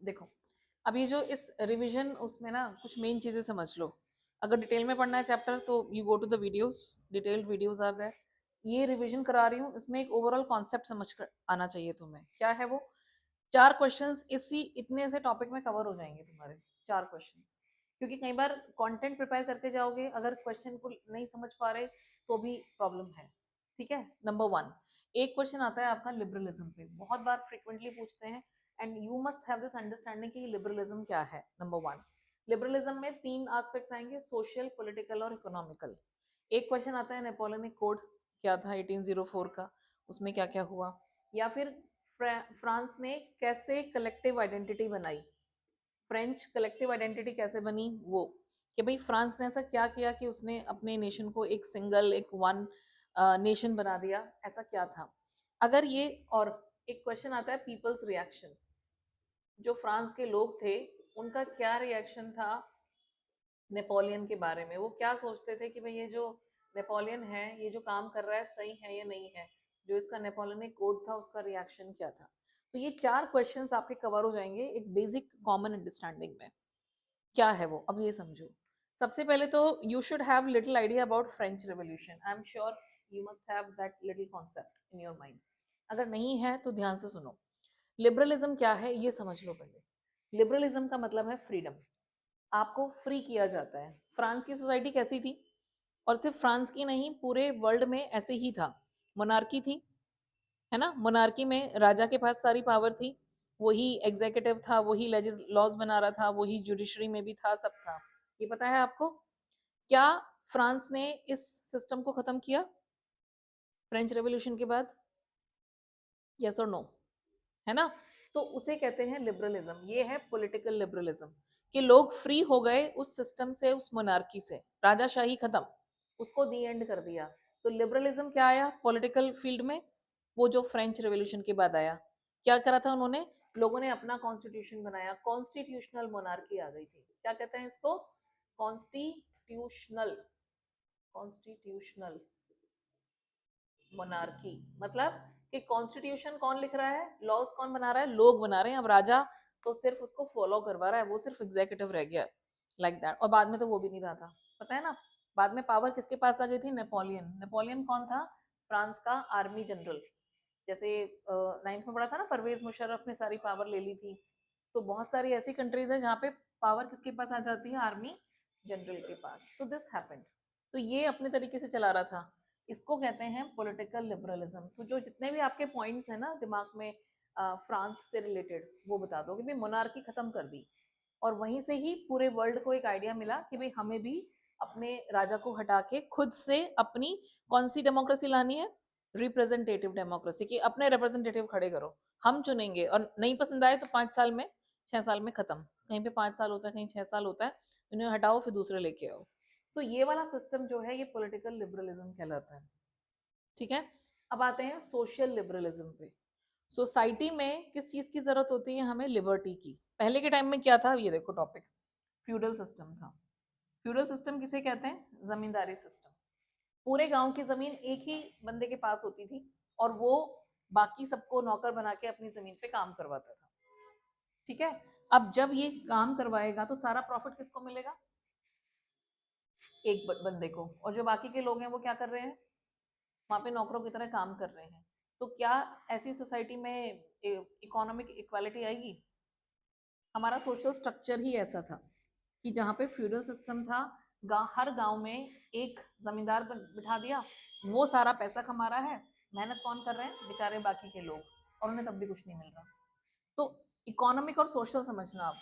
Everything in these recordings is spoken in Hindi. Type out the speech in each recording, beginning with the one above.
देखो, अब ये जो इस रिवीजन उसमें ना कुछ मेन चीजें समझ लो। अगर डिटेल में पढ़ना है चैप्टर तो you go to the videos, detailed videos are there. ये रिवीजन करा रही हूँ, इसमें एक ओवरऑल कॉन्सेप्ट समझ कर आना चाहिए तुम्हें। क्या है वो? 4 क्वेश्चंस इसी इतने से टॉपिक में कवर हो जाएंगे तुम्हारे। 4 क्वेश्चंस, क्योंकि कई बार कंटेंट प्रिपेयर करके जाओगे, अगर क्वेश्चन को नहीं समझ पा रहे तो भी प्रॉब्लम है। ठीक है। नंबर 1, एक क्वेश्चन आता है आपका लिबरलिज्म पे, बहुत बार फ्रिक्वेंटली पूछते हैं, and you must have this understanding कि लिबरलिज्म क्या है। नंबर 1, लिबरलिज्म में 3 एस्पेक्ट्स आएंगे, सोशल, पॉलिटिकल और इकोनॉमिकल। एक क्वेश्चन आता है नेपोलियनिक कोड क्या था 1804 का, उसमें क्या क्या हुआ। या फिर फ्रांस ने कैसे कलेक्टिव आइडेंटिटी बनाई, फ्रेंच कलेक्टिव आइडेंटिटी कैसे बनी, वो कि भाई फ्रांस ने ऐसा क्या किया कि उसने अपने नेशन को एक सिंगल, एक वन नेशन बना दिया, ऐसा क्या था। अगर ये, और एक क्वेश्चन आता है पीपल्स रिएक्शन, जो फ्रांस के लोग थे उनका क्या रिएक्शन था नेपोलियन के बारे में, वो क्या सोचते थे कि भाई ये जो नेपोलियन है ये जो काम कर रहा है सही है या नहीं है, जो इसका नेपोलियनिक कोड था उसका रिएक्शन क्या था। तो ये 4 क्वेश्चंस आपके कवर हो जाएंगे एक बेसिक कॉमन अंडरस्टैंडिंग में। क्या है वो, अब ये समझो। सबसे पहले तो you should have little idea about French revolution. I am sure you must have that little concept in your mind. अगर नहीं है तो ध्यान से सुनो। लिबरलिज्म क्या है ये समझ लो पहले। लिबरलिज्म का मतलब है फ्रीडम, आपको फ्री किया जाता है। फ्रांस की सोसाइटी कैसी थी, और सिर्फ फ्रांस की नहीं पूरे वर्ल्ड में ऐसे ही था। मोनार्की थी, है ना, मोनार्की में राजा के पास सारी पावर थी, वही एग्जीक्यूटिव था, वही लॉज बना रहा था, वही जुडिशरी में भी था, सब था। ये पता है आपको? क्या फ्रांस ने इस सिस्टम को खत्म किया फ्रेंच रेवोल्यूशन के बाद? यस और नो? है ना? तो उसे कहते हैं लिबरलिज्म। ये है पॉलिटिकल लिबरलिज्म, कि लोग फ्री हो गए उस सिस्टम से, उस मोनार्की से, राजाशाही खत्म, उसको दी एंड कर दिया। तो लिबरलिज्म क्या आया पॉलिटिकल फील्ड में? वो जो फ्रेंच रेवोल्यूशन के बाद आया। क्या करा था उन्होंने? लोगों ने अपना कॉन्स्टिट्यूशन बनाया, कॉन्स्टिट्यूशनल मोनार्की आ गई थी। क्या कहते हैं इसको? Constitutional, constitutional monarchy. मतलब कि कॉन्स्टिट्यूशन कौन लिख रहा है, लॉज कौन बना रहा है, लोग बना रहे हैं। अब राजा तो सिर्फ उसको फॉलो करवा रहा है, वो सिर्फ एग्जीक्यूटिव रह गया, लाइक दैट। और बाद में तो वो भी नहीं रहा था, पता है ना। बाद में पावर किसके पास आ गई थी? नेपोलियन। नेपोलियन कौन था? फ्रांस का आर्मी जनरल। जैसे 9th में पढ़ा था ना, परवेज मुशर्रफ ने सारी पावर ले ली थी। तो बहुत सारी ऐसी कंट्रीज है जहाँ पे पावर किसके पास आ जाती है? आर्मी जनरल के पास। तो दिस हैपेंड। तो ये अपने तरीके से चला रहा था। इसको कहते हैं पॉलिटिकल लिबरलिज्म। तो जो जितने भी आपके पॉइंट्स हैं ना दिमाग में फ्रांस से रिलेटेड, वो बता दो कि भाई मोनार्की खत्म कर दी। और वहीं से ही पूरे वर्ल्ड को एक आइडिया मिला कि भाई हमें भी अपने राजा को हटा के खुद से अपनी कौन सी डेमोक्रेसी लानी है? रिप्रेजेंटेटिव डेमोक्रेसी, की अपने रिप्रेजेंटेटिव खड़े करो, हम चुनेंगे, और नहीं पसंद आए तो 5 साल में, 6 साल में खत्म। कहीं पे 5 साल होता है, कहीं 6 साल होता है, इन्हें हटाओ फिर दूसरे लेके आओ। सो ये वाला सिस्टम जो है ये पॉलिटिकल लिबरलिज्म कहलाता है। ठीक है। अब आते हैं सोशल लिबरलिज्म पे। सोसाइटी में किस चीज की जरूरत होती है हमें? लिबर्टी की। पहले के टाइम में क्या था, ये देखो टॉपिक, फ्यूडल सिस्टम था। फ्यूडल सिस्टम किसे कहते हैं? जमींदारी सिस्टम। पूरे गांव की जमीन एक ही बंदे के पास होती थी, और वो बाकी सबको नौकर बना के अपनी जमीन पे काम करवाता था। ठीक है। अब जब ये काम करवाएगा तो सारा प्रॉफिट किसको मिलेगा? एक बंदे को। और जो बाकी के लोग हैं वो क्या कर रहे हैं? वहां पे नौकरों की तरह काम कर रहे हैं। तो क्या ऐसी सोसाइटी में इकोनॉमिक इक्वालिटी आएगी? हमारा सोशल स्ट्रक्चर ही ऐसा था कि जहाँ पे फ्यूडल सिस्टम था, हर गांव में एक जमींदार बिठा दिया, वो सारा पैसा कमा रहा है, मेहनत कौन कर रहे हैं? बेचारे बाकी के लोग, और उन्हें तब भी कुछ नहीं मिल रहा। तो इकोनॉमिक और सोशल समझना आप,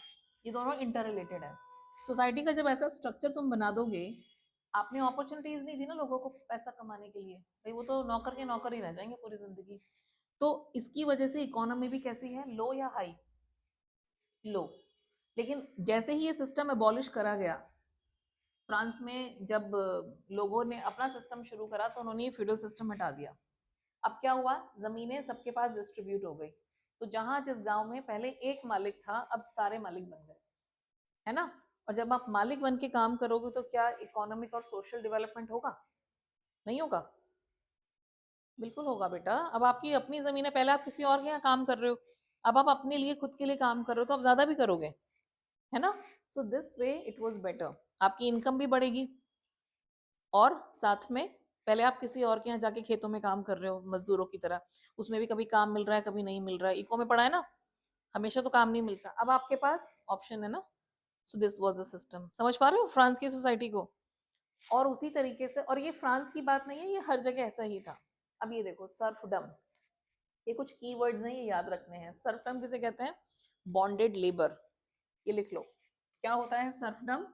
ये दोनों इंटर रिलेटेड है। सोसाइटी का जब ऐसा स्ट्रक्चर तुम बना दोगे, आपने अपॉर्चुनिटीज नहीं दी ना लोगों को पैसा कमाने के लिए, भाई वो तो नौकर के नौकर ही रह जाएंगे पूरी जिंदगी। तो इसकी वजह से इकोनॉमी भी कैसी है? लो या हाई? लो। लेकिन जैसे ही ये सिस्टम एबॉलिश करा गया फ्रांस में, जब लोगों ने अपना सिस्टम शुरू करा तो उन्होंने ये फ्यूडल सिस्टम हटा दिया। अब क्या हुआ? जमीनें सबके पास डिस्ट्रीब्यूट हो गई। तो जहां जिस गांव में पहले एक मालिक था, अब सारे मालिक बन गए, है ना। और जब आप मालिक बन के काम करोगे तो क्या इकोनॉमिक और सोशल डेवलपमेंट होगा? नहीं होगा? बिल्कुल होगा बेटा। अब आपकी अपनी जमीन है, पहले आप किसी और के यहाँ काम कर रहे हो, अब आप अपने लिए खुद के लिए काम कर रहे हो तो आप ज्यादा भी करोगे, है ना। So this way it was better, आपकी इनकम भी बढ़ेगी, और साथ में पहले आप किसी और के यहाँ जाके खेतों में काम कर रहे हो मजदूरों की तरह, उसमें भी कभी काम मिल रहा है कभी नहीं मिल रहा है, इको में पड़ा है ना, हमेशा तो काम नहीं मिलता, अब आपके पास ऑप्शन है ना। So this was the system, समझ पा रहे हो फ्रांस की सोसाइटी को। और उसी तरीके से, और ये फ्रांस की बात नहीं है, ये हर जगह ऐसा ही था। अब ये देखो सर्फडम, ये कुछ कीवर्ड्स हैं, ये याद रखने हैं। सर्फडम किसे कहते हैं? बॉन्डेड लेबर, ये लिख लो। क्या होता है सर्फडम?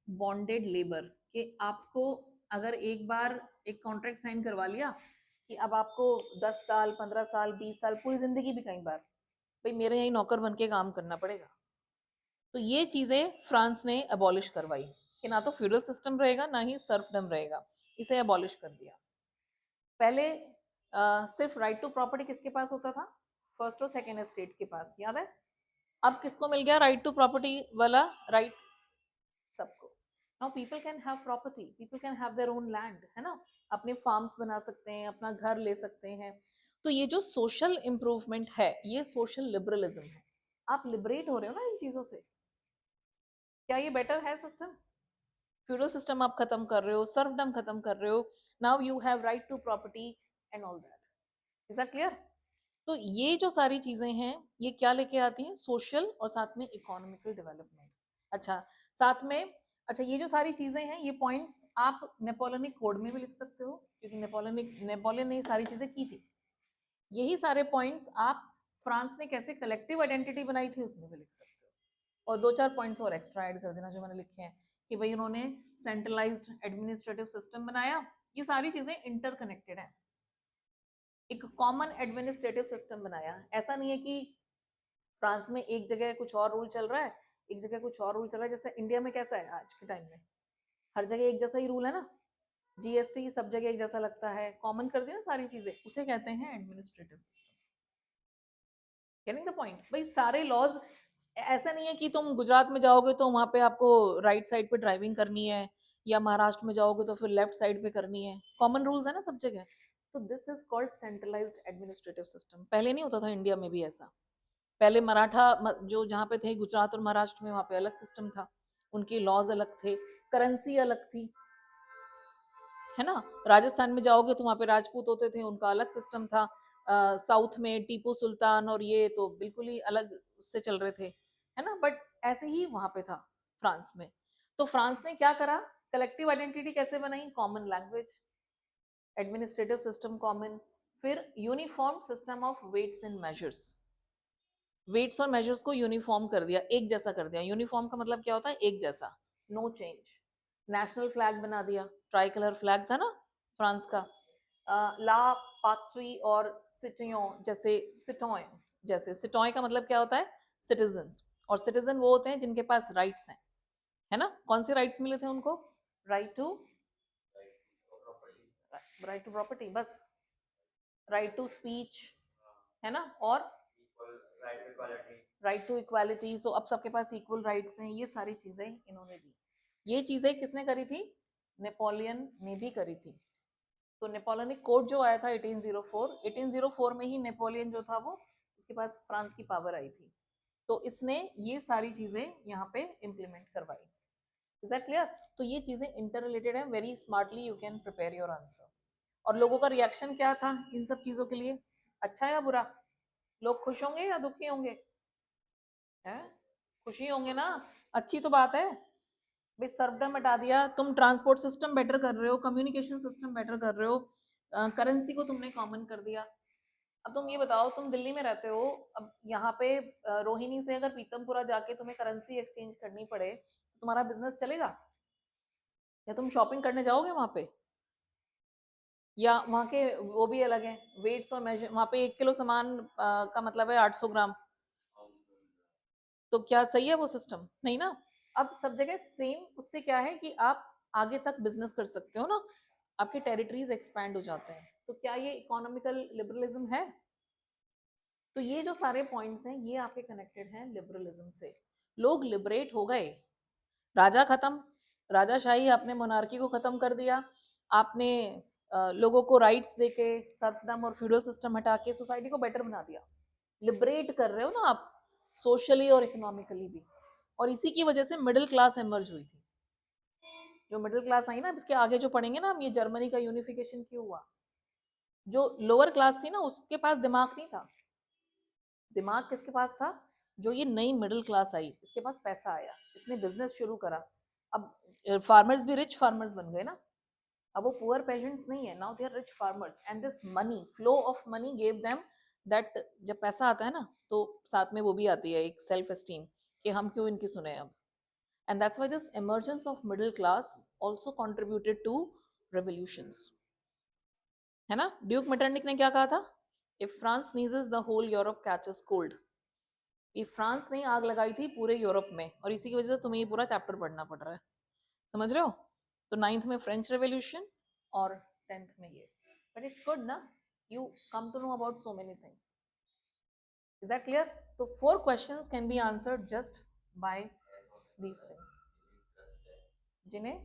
बॉन्डेड लेबर, कि आपको अगर एक बार एक कॉन्ट्रैक्ट साइन करवा लिया कि अब आपको 10 साल 15 साल 20 साल पूरी जिंदगी भी कई बार भाई मेरे यही नौकर बन के काम करना पड़ेगा, तो ये चीजें फ्रांस ने अबॉलिश करवाई कि ना तो फ्यूडल सिस्टम रहेगा ना ही सर्फडम रहेगा, इसे अबॉलिश कर दिया। पहले सिर्फ राइट टू प्रॉपर्टी किसके पास होता था? फर्स्ट और सेकेंड एस्टेट के पास, याद है। अब किसको मिल गया राइट टू प्रॉपर्टी वाला राइट? सबको। Now people can have property, people can have their own land, है ना, अपने फार्म्स बना सकते हैं, अपना घर ले सकते हैं। तो ये जो सोशल इंप्रूवमेंट है ये सोशल लिबरलिज्म है। आप लिबरेट हो रहे हो ना इन चीजों से, क्या ये बेटर है सिस्टम? फ्यूडल सिस्टम आप खत्म कर रहे हो, सर्फडम खत्म कर रहे हो, now you have right to property and all that. Is that clear? तो ये जो सारी चीजें हैं ये क्या लेके आती हैं? सोशल और साथ में इकोनॉमिकल डेवलपमेंट। अच्छा, साथ में, अच्छा ये जो सारी चीजें हैं ये पॉइंट्स आप नेपोलियनिक कोड में भी लिख सकते हो, क्योंकि नेपोलियन ने ये सारी चीजें की थी। यही सारे पॉइंट्स आप फ्रांस ने कैसे कलेक्टिव आइडेंटिटी बनाई थी उसमें भी लिख सकते हो। और दो चार पॉइंट्स और एक्स्ट्रा ऐड कर देना जो मैंने लिखे हैं, कि भाई उन्होंने सेंट्रलाइज्ड एडमिनिस्ट्रेटिव सिस्टम बनाया। ये सारी चीजें इंटरकनेक्टेड है, एक कॉमन एडमिनिस्ट्रेटिव सिस्टम बनाया। ऐसा नहीं है कि फ्रांस में एक जगह कुछ और रूल चल रहा है, एक जगह कुछ और रूल चल रहा है। जैसे इंडिया में कैसा है आज के टाइम में, हर जगह एक जैसा ही रूल है ना, जीएसटी सब जगह एक जैसा लगता है, कॉमन कर दिया ना सारी चीजें, उसे कहते हैं administrative system. Getting the point? भाई सारे लॉज, ऐसा नहीं है कि तुम गुजरात में जाओगे तो वहां पे आपको राइट साइड पे ड्राइविंग करनी है, या महाराष्ट्र में जाओगे तो फिर लेफ्ट साइड पे करनी है, कॉमन रूल्स है ना सब जगह। तो this is called centralised administrative system. पहले नहीं होता था इंडिया में भी ऐसा। पहले मराठा जो जहाँ पे थे गुजरात और महाराष्ट्र में, वहाँ पे अलग सिस्टम था, उनके लॉज अलग थे, करेंसी अलग थी, है ना। राजस्थान में जाओगे तो वहाँ पे राजपूत होते थे, उनका अलग सिस्टम था। साउथ में टीपू सुल्तान और ये तो बिल्कुल ही अलग उससे चल रहे थे, है ना। बट ऐसे ही वहाँ पे था फ्रांस में। तो फ्रांस ने क्या करा, कलेक्टिव आइडेंटिटी कैसे बनाई? Common language, administrative system common, फिर uniform system of weights and measures. Weights और मेजर्स को यूनिफॉर्म कर दिया, एक जैसा कर दिया। यूनिफॉर्म का मतलब क्या होता है? एक जैसा, नो चेंज। नेशनल फ्लैग बना दिया, ट्राई कलर फ्लैग था ना फ्रांस का। ला पात्री और सिटियों, जैसे सिटोय, जैसे सिटोय का मतलब क्या होता है? सिटीजन्स। और सिटीजन वो होते हैं जिनके पास राइट्स हैं, है ना। कौन से राइट्स मिले थे उनको? Right to, right to property, बस, राइट टू स्पीच, है ना, और राइट टू इक्वालिटी। सो अब सबके पास इक्वल राइट्स हैं, ये सारी चीजें इन्होंने दी। ये चीजें किसने करी थी? नेपोलियन ने भी करी थी। तो नेपोलियनिक कोड जो आया था 1804 में ही नेपोलियन जो था वो, उसके पास फ्रांस की पावर आई थी। तो इसने ये सारी चीजें यहाँ पे इम्प्लीमेंट करवाई। Is that clear? तो ये चीजें इंटर रिलेटेड है, very smartly you can prepare your answer. और लोगों का रिएक्शन क्या था इन सब चीजों के लिए, अच्छा या बुरा? लोग खुश होंगे या दुखी होंगे? है, खुशी होंगे ना, अच्छी तो बात है। भाई सर्वडम हटा दिया, तुम ट्रांसपोर्ट सिस्टम बेटर कर रहे हो, कम्युनिकेशन सिस्टम बेटर कर रहे हो, करेंसी को तुमने कॉमन कर दिया। अब तुम ये बताओ, तुम दिल्ली में रहते हो, अब यहाँ पे रोहिणी से अगर पीतमपुरा जाके तुम्हें करेंसी एक्सचेंज करनी पड़े तो तुम्हारा बिजनेस चलेगा? या तुम शॉपिंग करने जाओगे वहां पे? या वहाँ के वो भी अलग है वेट्स और मेजर, वहाँ पे 1 किलो सामान का मतलब है 800 ग्राम। तो क्या सही है वो सिस्टम? नहीं ना। अब सब जगह सेम, उससे क्या है कि आप आगे तक बिजनेस कर सकते हो ना, आपके टेरिटरीज एक्सपैंड हो जाते हैं। तो क्या ये इकोनॉमिकल लिबरलिज्म है? तो ये जो सारे पॉइंट्स हैं ये आपके कनेक्टेड हैं लिबरलिज्म से। लोग लिबरेट हो गए, राजा खत्म, राजाशाही, आपने मोनार्की को खत्म कर दिया, आपने लोगों को राइट्स देके सर्फदम और फ्यूडल सिस्टम हटा के सोसाइटी को बेटर बना दिया। लिबरेट कर रहे हो ना आप, सोशली और इकोनॉमिकली भी। और इसी की वजह से मिडिल क्लास एमर्ज हुई थी। जो मिडिल क्लास आई ना, इसके आगे जो पढ़ेंगे ना हम, ये जर्मनी का यूनिफिकेशन क्यों हुआ। जो लोअर क्लास थी ना, उसके पास दिमाग नहीं था। दिमाग किसके पास था? जो ये नई मिडिल क्लास आई, इसके पास पैसा आया, इसने बिजनेस शुरू करा। अब फार्मर्स भी रिच फार्मर्स बन गए ना। अब वो पुअर पेजेंट्स नहीं है, now they are rich farmers, and this money, flow of money gave them that. जब पैसा आता है ना, तो साथ में वो भी आती है एक सेल्फ एस्टीम, कि हम क्यों इनकी सुने अब। And that's why this emergence of middle class also contributed to revolutions, है ना। ड्यूक मेटरनिक ने क्या कहा था? If France sneezes the whole Europe catches cold. ये फ्रांस ने आग लगाई थी पूरे यूरोप में, और इसी की वजह से तुम्हें ये पूरा चैप्टर पढ़ना पड़ रहा है, समझ रहे हो। तो नाइन्थ में फ्रेंच रेवोल्यूशन, और 10th में ये। बट इट्स गुड ना, you come to know about so many things. Is that clear? तो 4 questions can be answered just by these things, जिन्हें